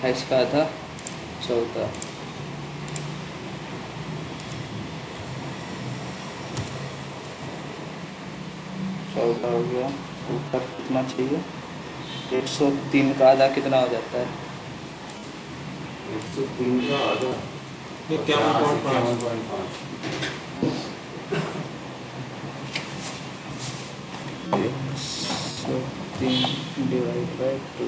28 का आधा 14, 14 हो गया। ऊपर कितना चाहिए? 103 का आधा कितना हो जाता है? 103 का आधा 51.5। 103 डिवाइड बाई 2,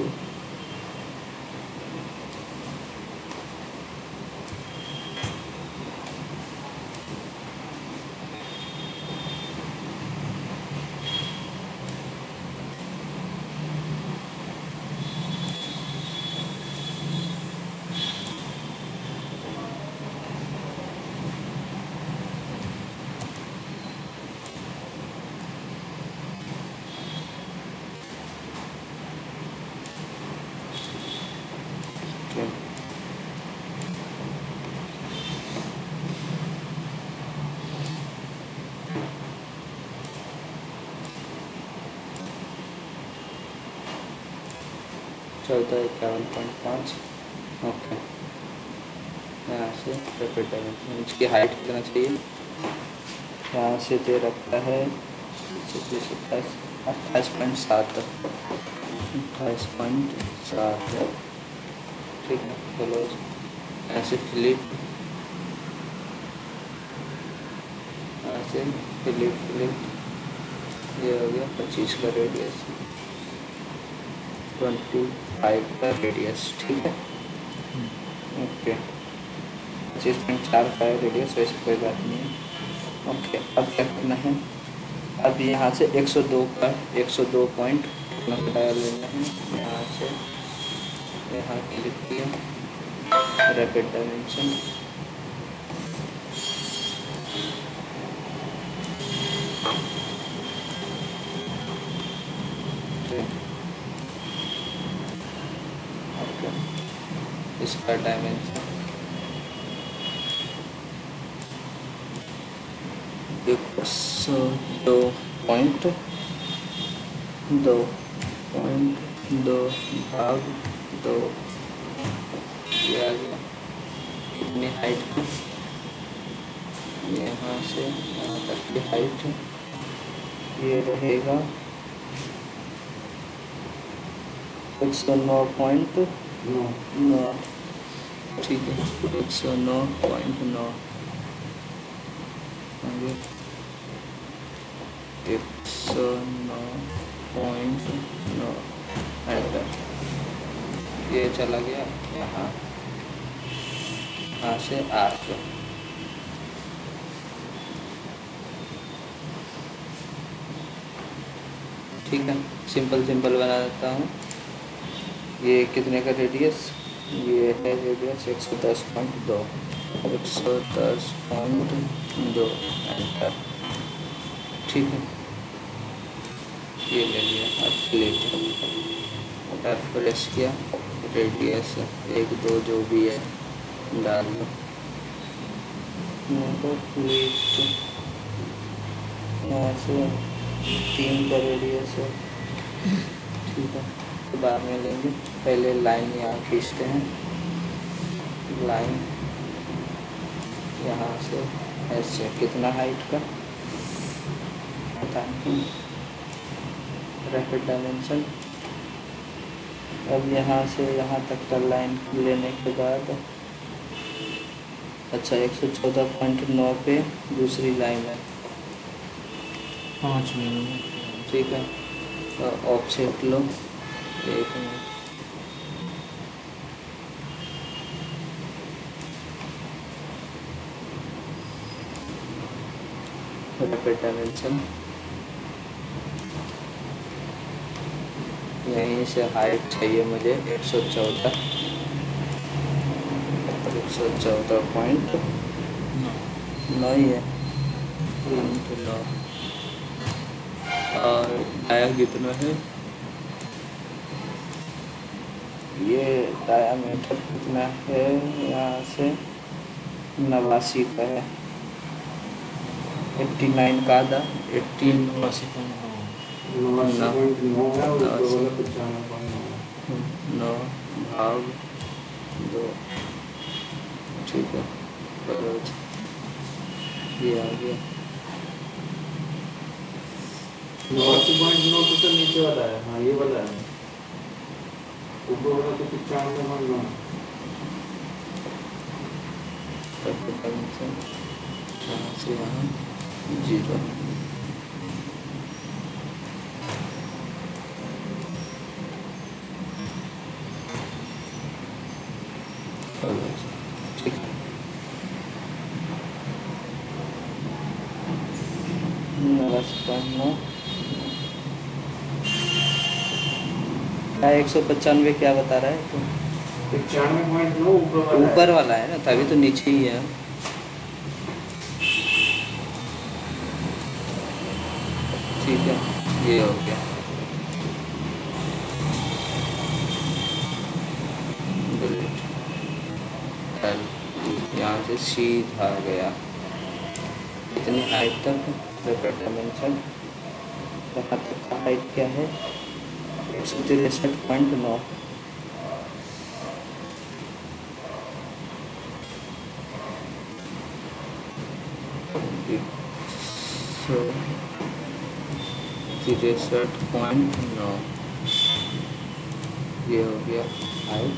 चौदह 51.5। ओके, यहाँ से रैपिड डायमेंशन इसकी हाइट कितना चाहिए? यहाँ से दे रखता है 28.7, 28.7। ठीक है, चलो ऐसे फ्लिप, ऐसे फ्लिप, ये हो गया 25 का रेडियस, 25 का रेडियस। ठीक है, ओके। 25.4 का रेडियस, वैसे कोई बात नहीं है। ओके, अब क्या करना है? अब यहाँ से 102 पॉइंट कितना डायल लेना है। यहाँ से यहाँ क्लिक किया, रैपिड डायमेंशन, इसका डायमेंशन 102.2 भाग 2 किया गया। कितनी हाइट की? यहाँ से यहाँ तक की हाइट ये रहेगा 109.9। ठीक है, 109.9, 109.9 एंटर। ये चला गया यहाँ, यहाँ से 8। ठीक है, सिंपल बना देता हूँ। ये कितने का रेडियस? ये है रेडियस 110.2, 110.2 एंटर। ठीक है, ये ले लिया। अब प्लेट प्रेस किया, रेडियस 1 2 जो भी है डाल दो। प्लेट यहाँ से 3 का रेडियस है। ठीक है, तो बाद में लेंगे। पहले लाइन यहाँ खींचते हैं, लाइन यहाँ से ऐसे। कितना हाइट का पता नहीं, रैपिड डायमेंशन। अब यहाँ से यहाँ तक का लाइन लेने के बाद, अच्छा 114.9 पे दूसरी लाइन है, 5 मिनट। ठीक है, तो ऑफसेट लो 1 मिनट। रैपिड डायमेंशन यहीं से हाइट चाहिए मुझे 114.9 ही है, 3 और डाया कितना है? ये डायामीटर कितना है? यहाँ से 89 का है, 89 का आधा 9 भाग 2 ठीक है, ये आ गया। 89 तो सर नीचे वाला है, हाँ ये वाला है, ऊपर वाला तो 95.9। यहाँ से यहाँ 0। ठीक है, 195 क्या बता रहा है? तो 95.9 ऊपर वाला है ना, तभी तो नीचे ही है। ठीक है, ये हो गया। यहाँ से सीधा गया इतनी हाइट तक, डायमेंशन यहाँ तक का हाइट क्या है? 163.9। सो 63.9 ये हो गया हाइट।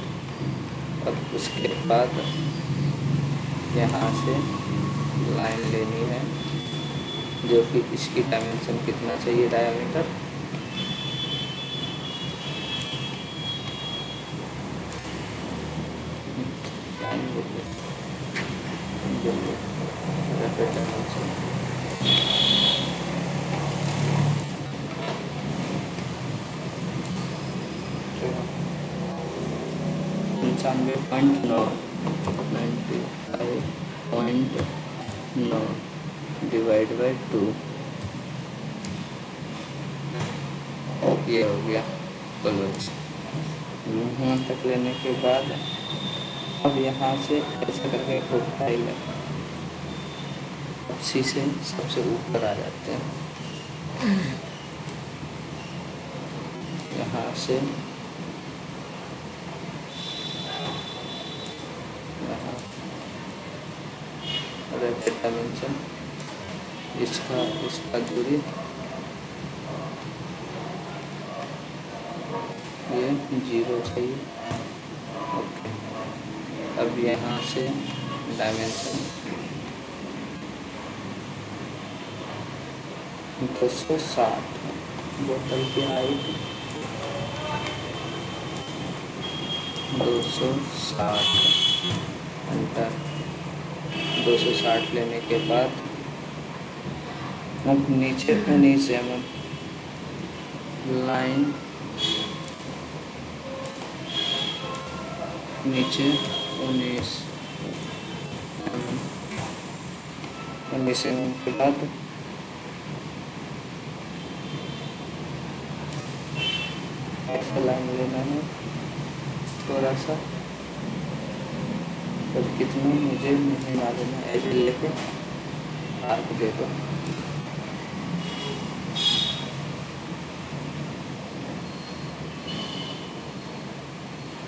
अब उसके बाद यहाँ से लाइन लेनी है, जो कि इसकी डायमेंशन कितना चाहिए, डायमीटर 95.9 डिवाइड बाई 2, ये हो गया कॉलेज। यहाँ तक लेने के बाद अब यहाँ से ऐसे करके प्रोफाइल है, सी से सबसे ऊपर आ जाते हैं। यहाँ से यहाँ रैपिड डायमेंशन, इसका दूरी ये 0 चाहिए। ओके, अब यहाँ से डायमेंशन 260, बोतल की हाइट 260, एंटर। 260 लेने के बाद अब नीचे 19 mm लाइन, नीचे 19 mm के बाद ऐसा लाइन लेना है थोड़ा सा, पर कितना मुझे नहीं मालूम है। ऐसे लेके आर्क दे दो।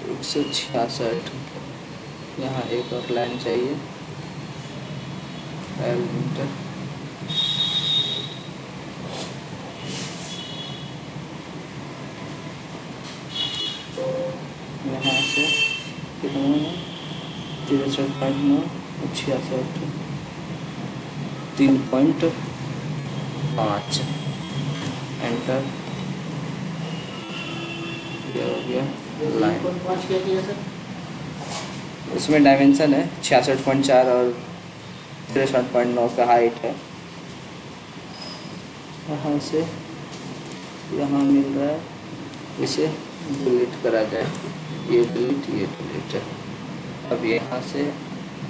एक 166, यहाँ एक और लाइन चाहिए, 12 मीटर। यहाँ से कितना 63.9 66 3.5, एंटर। ये हो गया लाइन। इसमें डायमेंशन है 66.4 और 63.9 का हाइट है। यहाँ से यहाँ मिल रहा है, इसे डिलीट करा जाए, ये डिलीट है। अब यहाँ से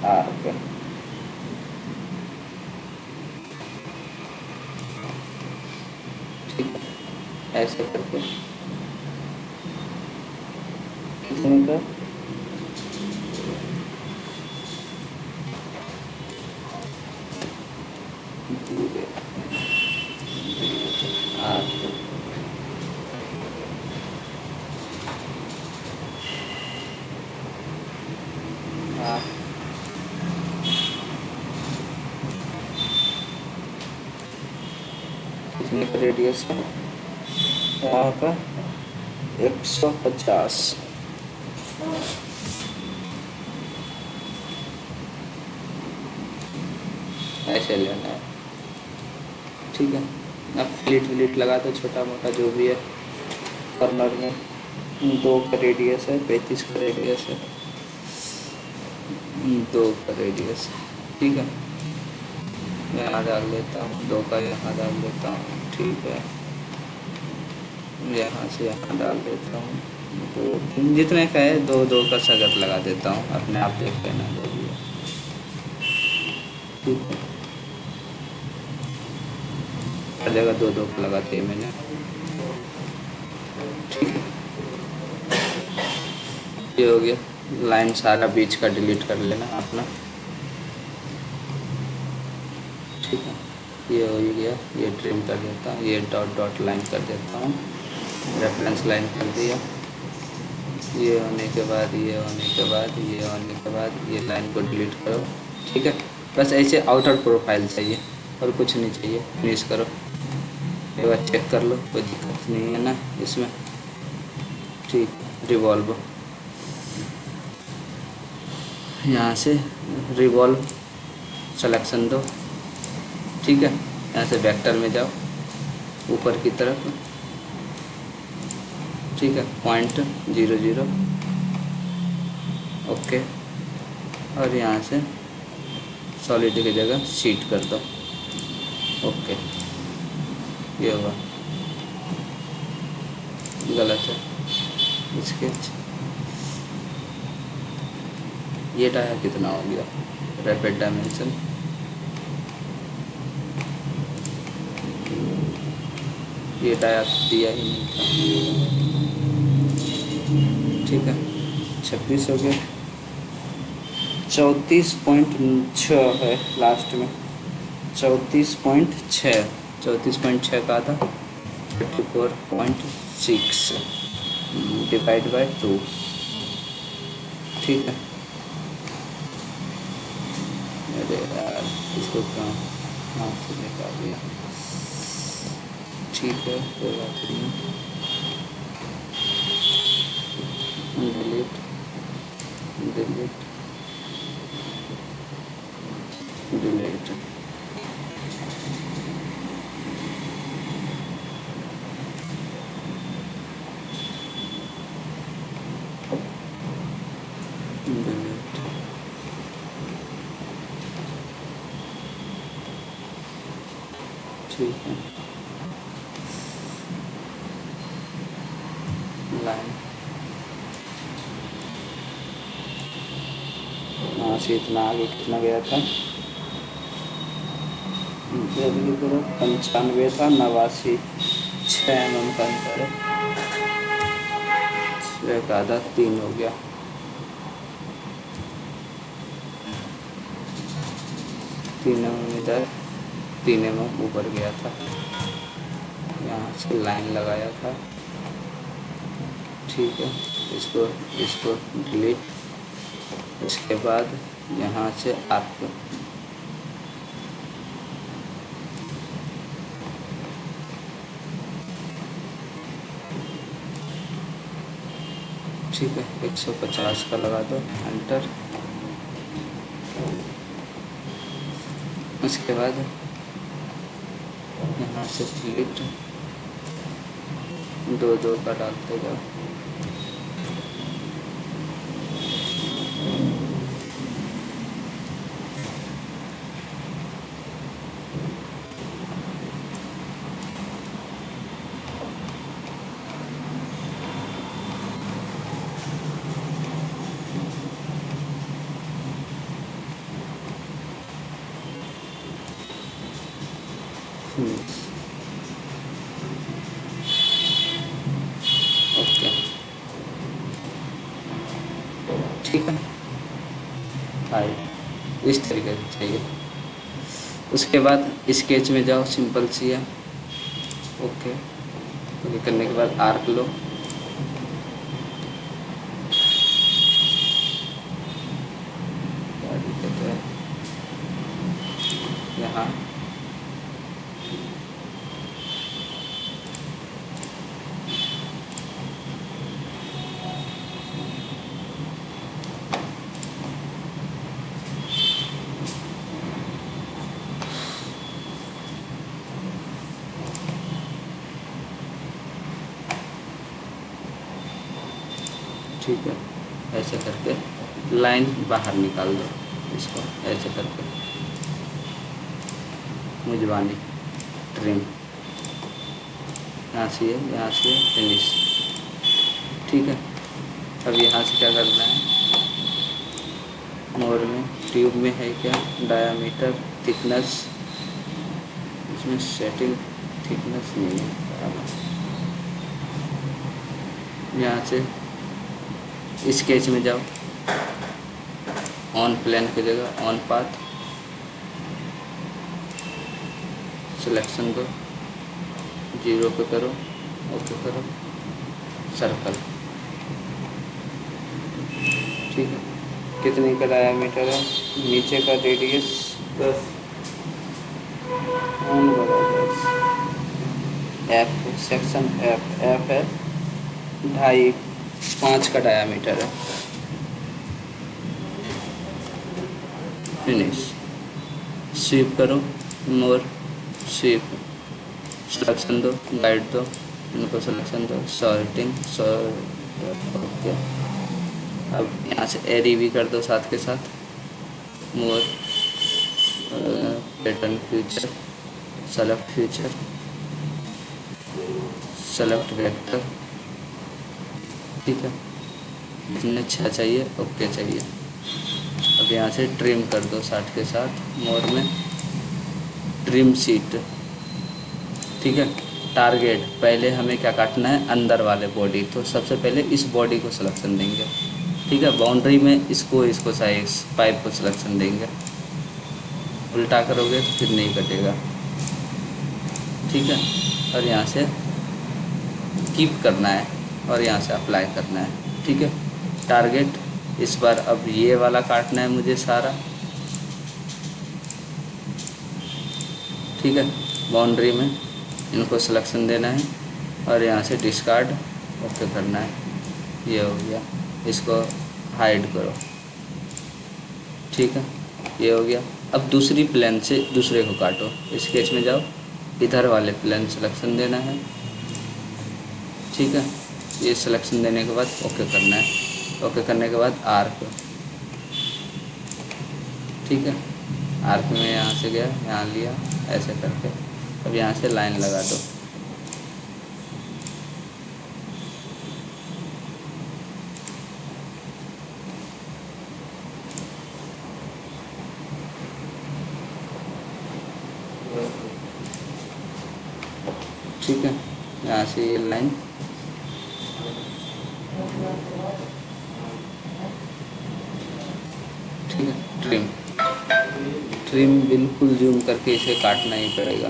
आर्क, ठीक है, ऐसे करके कितने का आर्क। कितने का रेडियस है यहाँ का 150 ऐसे लेना है। ठीक है, अब फ्लिट व्लिट लगा दो छोटा मोटा जो भी है। कॉर्नर में 2 का रेडियस है, 35 का रेडियस है, 2 का रेडियस। ठीक है, यहाँ डाल देता हूँ 2 का, यहाँ डाल देता हूँ। ठीक है, यहाँ से यहाँ डाल देता हूँ 2 जितने का है 2 का सगत लगा देता हूँ, अपने आप देख लेना जो भी है। ठीक है, हर जगह 2 का लगा दिया मैंने। ठीक है, ये हो गया। लाइन सारा बीच का डिलीट कर लेना अपना। ठीक है, ये हो गया, ये ट्रिम कर देता हूँ, ये डॉट डॉट लाइन कर देता हूँ, रेफरेंस लाइन कर दिया। ये होने के बाद ये होने के बाद ये होने के बाद ये लाइन को डिलीट करो। ठीक है, बस ऐसे आउटर प्रोफाइल चाहिए और कुछ नहीं चाहिए। फिनिश करो, एक बार चेक कर लो, कोई दिक्कत नहीं है ना इसमें। ठीक, रिवॉल्व, यहाँ से रिवॉल्व सिलेक्शन दो। ठीक है, यहाँ से वेक्टर में जाओ ऊपर की तरफ। ठीक है, 0.00 ओके, और यहाँ से सॉलिड की जगह शीट कर दो। ओके, ये होगा, गलत है स्केच। ये डाया कितना हो गया, रैपिड डायमेंशन। ये डाया दिया ही नहीं था। ठीक है, 26 हो गया। 34.6 है लास्ट में, 34.6, 34.6 का था 34.6 डिवाइड बाय 2। ठीक है, अरे यार इसको कहाँ हाथ से निकाल दिया। ठीक है, कोई बात नहीं, डिलीट डिलीट डिलीट। ठीक है, लाइन यहाँ से इतना आगे कितना गया था, 95 था, 89, 6 mm का अंतर है। 6 का आधा 3 हो गया। तीन इधर 3 mm ऊपर गया था, यहाँ से लाइन लगाया था। ठीक है, इसको डिलीट। इसके बाद यहाँ से आर्क, ठीक है, 150 का लगा दो, एंटर। उसके बाद यहाँ से डिलीट, 2 का डालते जाओ। ओके, ठीक है, हाइट इस तरीके से चाहिए। उसके बाद स्केच में जाओ, सिंपल सी है। ओके, ये करने के बाद आर्क लो, क्या दिक्कत है यहाँ, ठीक है, ऐसे करके लाइन बाहर निकाल दो, इसको ऐसे करके मुजवानी ट्रिम यहाँ से यहाँ से फिनिश। ठीक है, अब यहाँ से क्या करना है, मोर में ट्यूब में है क्या, डायामीटर थिकनेस, इसमें सेटिंग थिकनेस नहीं है बराबर। यहाँ से स्केच में जाओ, ऑन प्लेन की जगह ऑन पाथ सिलेक्शन दो, 0 पे करो, ओके करो, सर्कल। ठीक है, कितने का डायामीटर है, नीचे का रेडियस 10 एफ, सेक्शन एफ है 2.5 5 का डायामीटर है। फिनिश, स्वीप करो, मोर स्वीप, सिलेक्शन दो, गाइड दो, इनको सिलेक्शन दो, सॉर्टिंग ओके। अब यहाँ से एरी भी कर दो साथ के साथ, more pattern future, select future, select vector. ठीक है, जितने 6 चाहिए ओके चाहिए। अब यहाँ से ट्रिम कर दो साथ के साथ, मोर में ट्रिम सीट। ठीक है, टारगेट पहले हमें क्या काटना है, अंदर वाले बॉडी, तो सबसे पहले इस बॉडी को सिलेक्शन देंगे। ठीक है, बाउंड्री में इसको साइज पाइप को सिलेक्शन देंगे, उल्टा करोगे तो फिर नहीं कटेगा। ठीक है, और यहाँ से कीप करना है और यहाँ से अप्लाई करना है। ठीक है, टारगेट इस बार अब ये वाला काटना है मुझे सारा। ठीक है, बाउंड्री में इनको सिलेक्शन देना है और यहाँ से डिस्कार्ड ओके करना है, ये हो गया। इसको हाइड करो। ठीक है, ये हो गया। अब दूसरी प्लेन से दूसरे को काटो, स्केच में जाओ, इधर वाले प्लेन सिलेक्शन देना है। ठीक है, ये सिलेक्शन देने के बाद ओके करना है। ओके करने के बाद आर्क। ठीक है, आर्क में यहाँ से गया, यहाँ लिया, ऐसे करके अब यहाँ से लाइन लगा दो। ठीक है, यहाँ से ये लाइन ठीक है, ट्रिम ट्रिम बिल्कुल जूम करके इसे काटना ही पड़ेगा।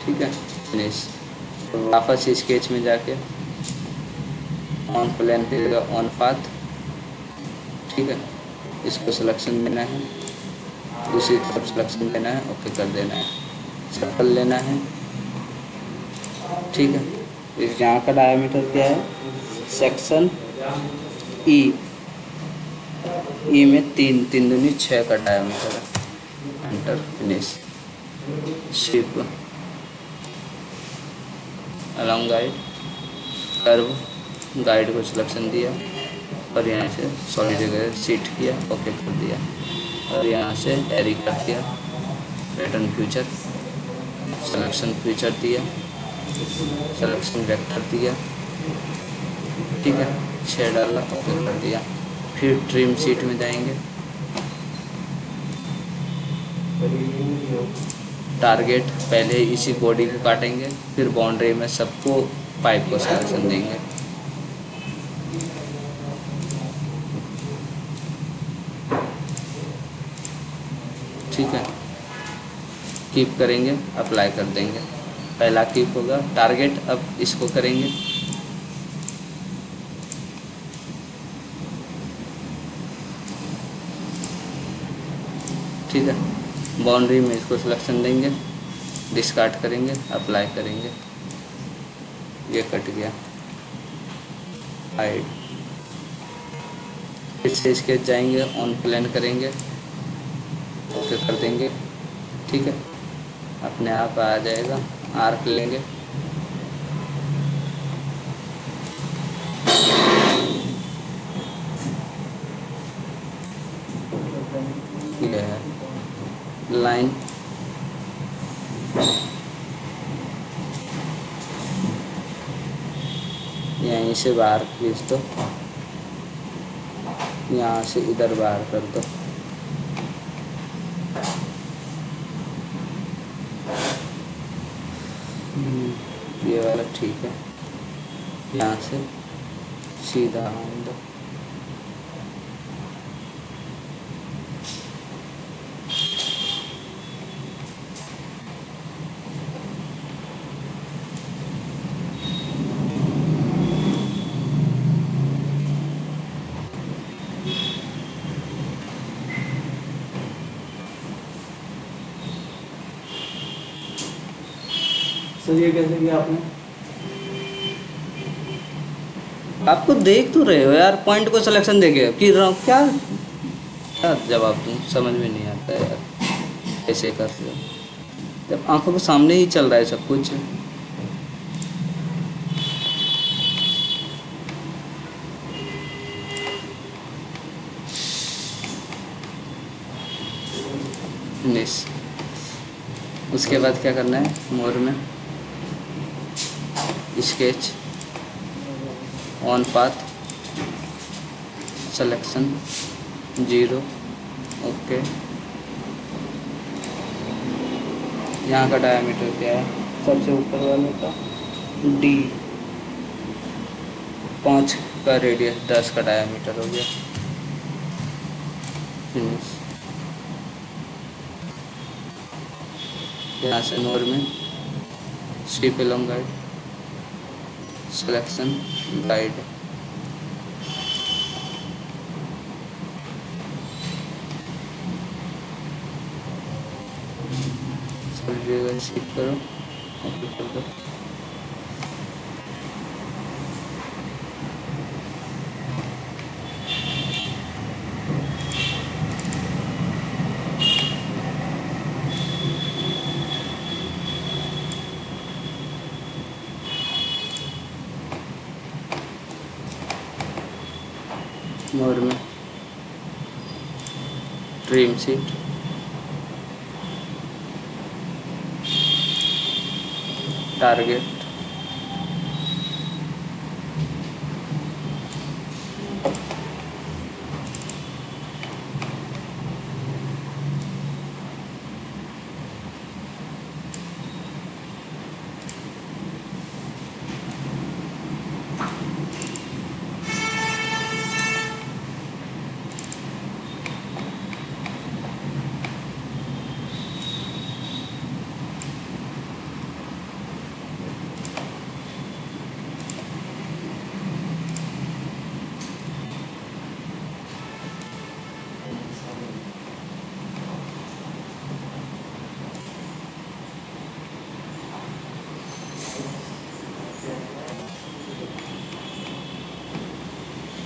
ठीक है, फिनिश। तो वापस स्केच में जाके ऑन प्लेन पे जगह ऑन पाथ। ठीक है, इसको सिलेक्शन देना है, दूसरी तरफ सिलेक्शन देना है, ओके कर देना है, सर्कल लेना है। ठीक है, इस यहाँ का डायमीटर क्या है, सेक्शन ई में 3 3 दूनी 6 का डायमीटर है। Enter, finish, ship, along guide, curve, guide को सिलेक्शन दिया और यहाँ से सॉलिड जगह सीट किया, ओके कर दिया और यहाँ से एरी कर दिया, पैटर्न फ्यूचर, सिलेक्शन फ्यूचर दिया, सिलेक्शन वेक्टर दिया। ठीक है, 6 डाला, ओके कर दिया। फिर ट्रिम सीट में जाएंगे, टारगेट पहले इसी बॉडी को काटेंगे, फिर बाउंड्री में सबको पाइप को सिलेक्शन देंगे। ठीक है, कीप करेंगे, अप्लाई कर देंगे। पहला कीप होगा टारगेट, अब इसको करेंगे। ठीक है, बाउंड्री में इसको सिलेक्शन देंगे, डिस्कार्ड करेंगे, अप्लाई करेंगे, ये कट गया, हाइड। फिर से इसके जाएंगे, ऑन प्लेन करेंगे, ओके कर देंगे। ठीक है, अपने आप आ जाएगा। आर्क लेंगे, ये है लाइन, यहीं से बाहर खींच दो, यहाँ से इधर बाहर कर दो। ये वाला ठीक है, यहाँ से सीधा आने दो। सर ये कैसे किया आपने? आपको देख तो रहे हो यार, पॉइंट को सिलेक्शन देके कि क्या क्या जवाब दूँ, समझ में नहीं आता यार कैसे कर रहे हो जब आंखों के सामने ही चल रहा है सब कुछ। फिनिश। उसके बाद क्या करना है, मोर में sketch, on path, selection 0, okay. यहाँ का डायमीटर क्या है, सबसे ऊपर वाले का D, 5 का रेडियस, 10 का डायमीटर हो गया। फिनिश। यहाँ से मोर में sweep along guide, selection guide, sweep करो, ओके कर दो। मोर में ट्रिम सीट, टारगेट,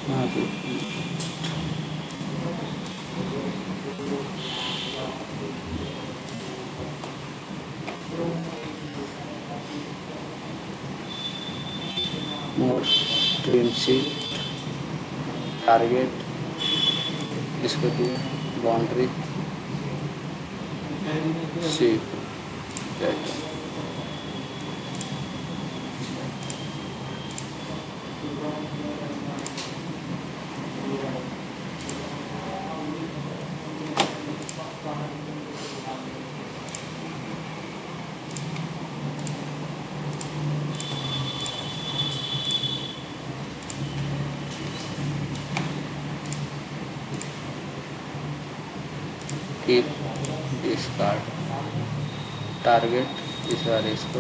यहाँ पे मोर ट्रिम सीट, टारगेट, इसको दिए boundary, seat, keep, discard, target, इस बार इसको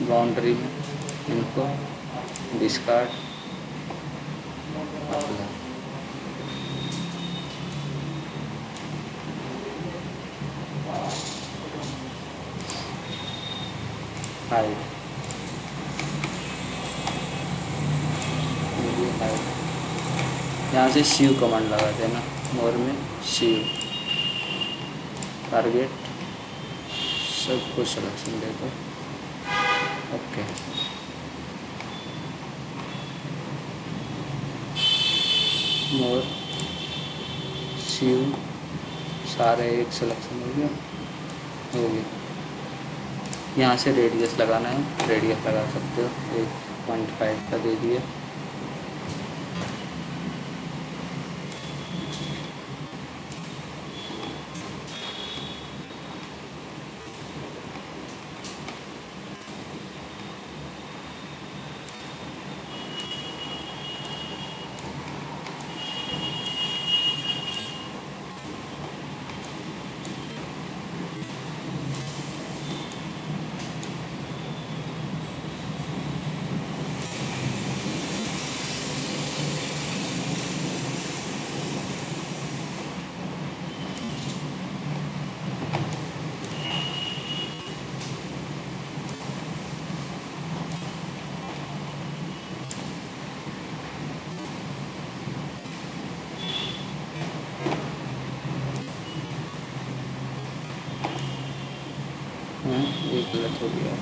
बाउंड्री में इनको डिस्कार्ड, अप्लाई। हाइड, यहाँ से शिव कमांड लगा देना, मोर में शिव, टारगेट, सब कुछ सिलेक्शन दे दो, ओके। मोर, शिव, सारे एक सिलेक्शन हो गया। यहाँ से रेडियस लगाना है, रेडियस लगा सकते हो, 1.5 का दे दिए। ये गलत हो गया।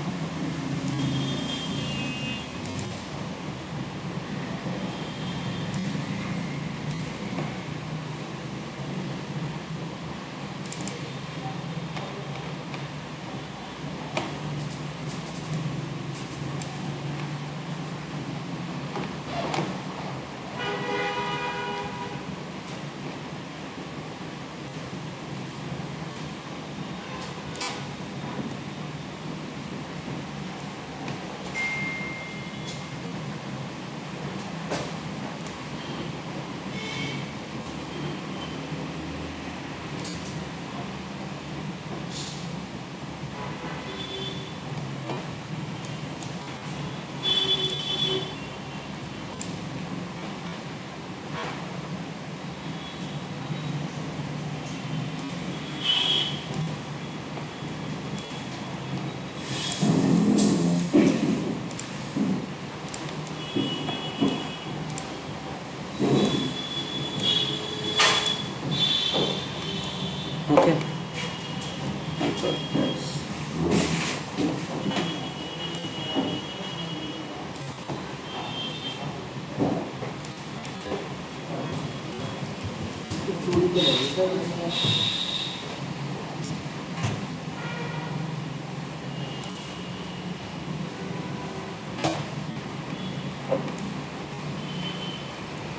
ओके,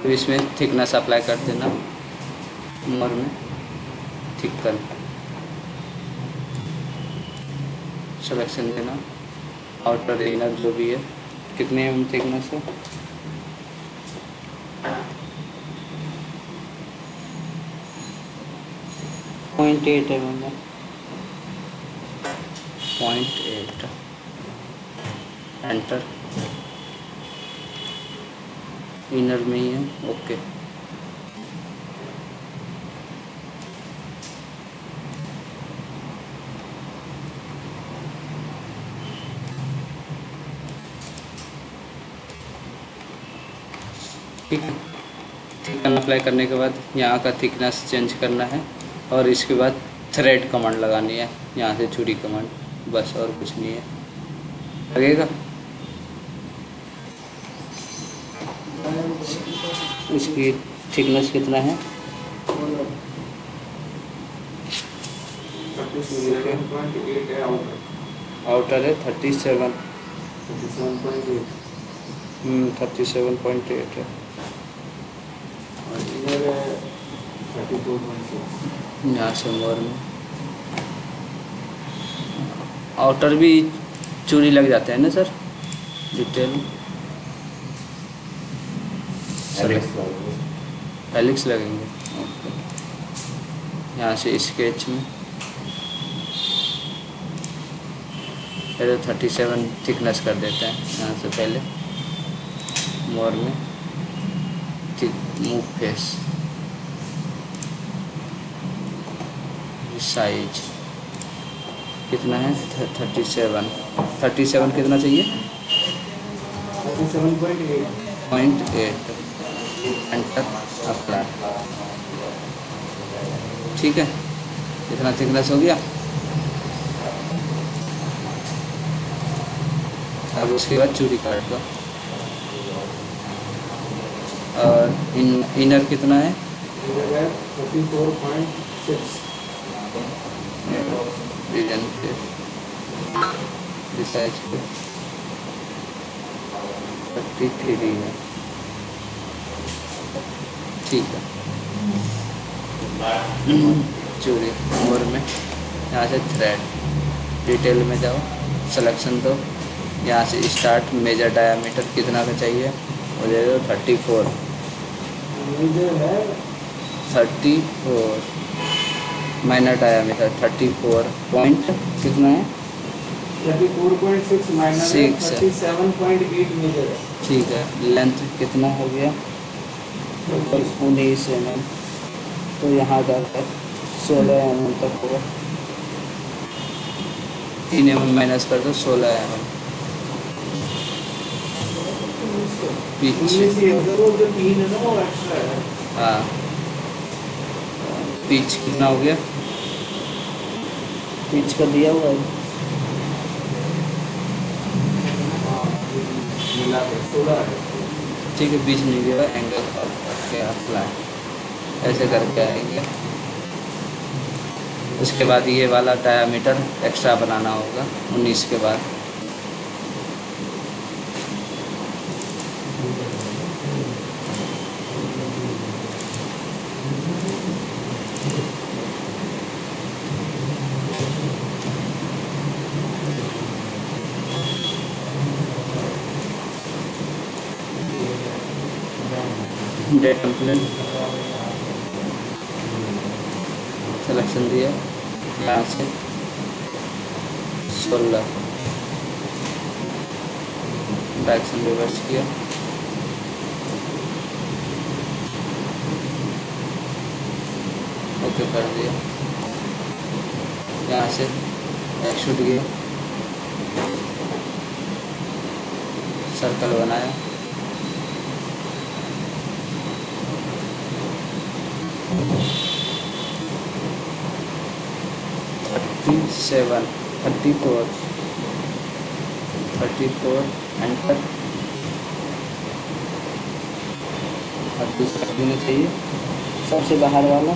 तो इसमें थिकनेस अप्लाई कर देना, मोर में थिकन सिलेक्शन देना, आउटर इनर जो भी है, कितने थिकनेस है, 0.8 है मैंने, 0.8 एंटर, इनर में ही है। ओके, ठीक है। थिकन अप्लाई करने के बाद यहाँ का थिकनेस चेंज करना है और इसके बाद थ्रेड कमांड लगानी है, यहाँ से छुरी कमांड, बस और कुछ नहीं है। लगेगा इसकी थिकनेस कितना है, 37.8 है आउटर है 37, 37.8 37.8 है, और इधर है 34.6। यहाँ से मोर में आउटर भी चूड़ी लग जाते हैं ना सर, डिटेल हेलिक्स लगेंगे। ओके, यहाँ से स्केच में पहले 37 थिकनेस कर देते हैं, यहाँ से पहले मोर में थिक मूव फेस साइज कितना है, 37 कितना चाहिए, 37.8 एंटर अप्लाई, ठीक है। इतना थिकनेस हो गया। अब उसके बाद चूड़ी काट दो, और इनर कितना है? इधर है 34.6। रीजन पे रिसाइज पे 33 है। ठीक है। चूड़ी मोर में यहाँ से थ्रेड, डिटेल में जाओ, सिलेक्शन दो, यहाँ से स्टार्ट। मेजर डायामीटर कितना का चाहिए? वो दे दो 34। मेजर है 34। माइनर डायामीटर 34 पॉइंट कितना है? 34.6 माइनर है, 6 है। 37.8 मेजर है। ठीक है। लेंथ कितना हो गया? 19 mm। तो यहाँ जाकर 16 mm तक होगा। 3 mm माइनस कर दो, 16 mm। पिच, इनमें से अगर वो जो 3 है ना वो एक्स्ट्रा है। हाँ। पिच कितना हो गया? पिच का दिया हुआ है। मिला के 16 है। ठीक है, बीच नहीं दिया हुआ, एंगल करके अप्लाई ऐसे करके आएंगे। उसके बाद ये वाला डायामीटर एक्स्ट्रा बनाना होगा 19 के बाद। डेट कंप्लेन सिलेक्शन दिया, यहाँ से 16 डायरेक्शन रिवर्स किया, ओके कर दिया। यहाँ से एक्सट्रूड किया, सर्कल बनाया, सेवन 34 एंटर। 38 कर देना चाहिए, सबसे बाहर वाला।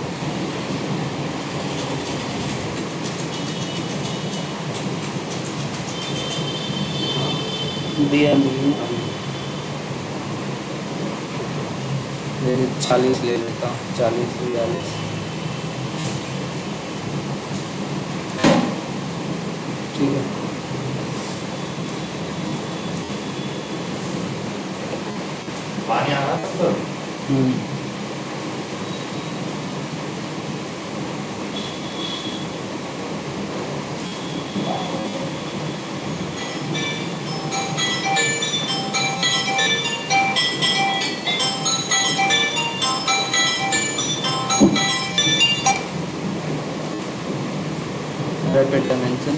दिया नहीं, 40 ले लेता हूँ, 40 42। ठीक है। पानी आ रहा है सर? रैपिड डायमेंशन,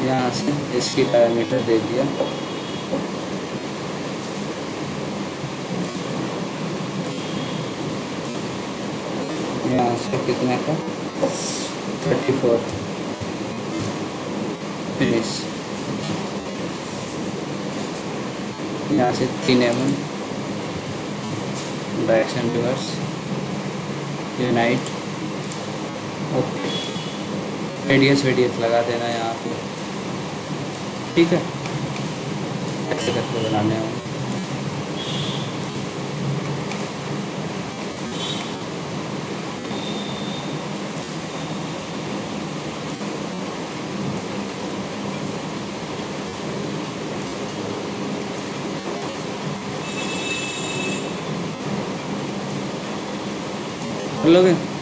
यहाँ से इसकी डायमीटर दे दिया, यहाँ से कितने का? 34। फिनिश। यहाँ से 3 mm direction reverse, unite, okay. Radius लगा देना यहाँ पे। ठीक है, ऐसे करके बनाने होंगे। कर लोगे?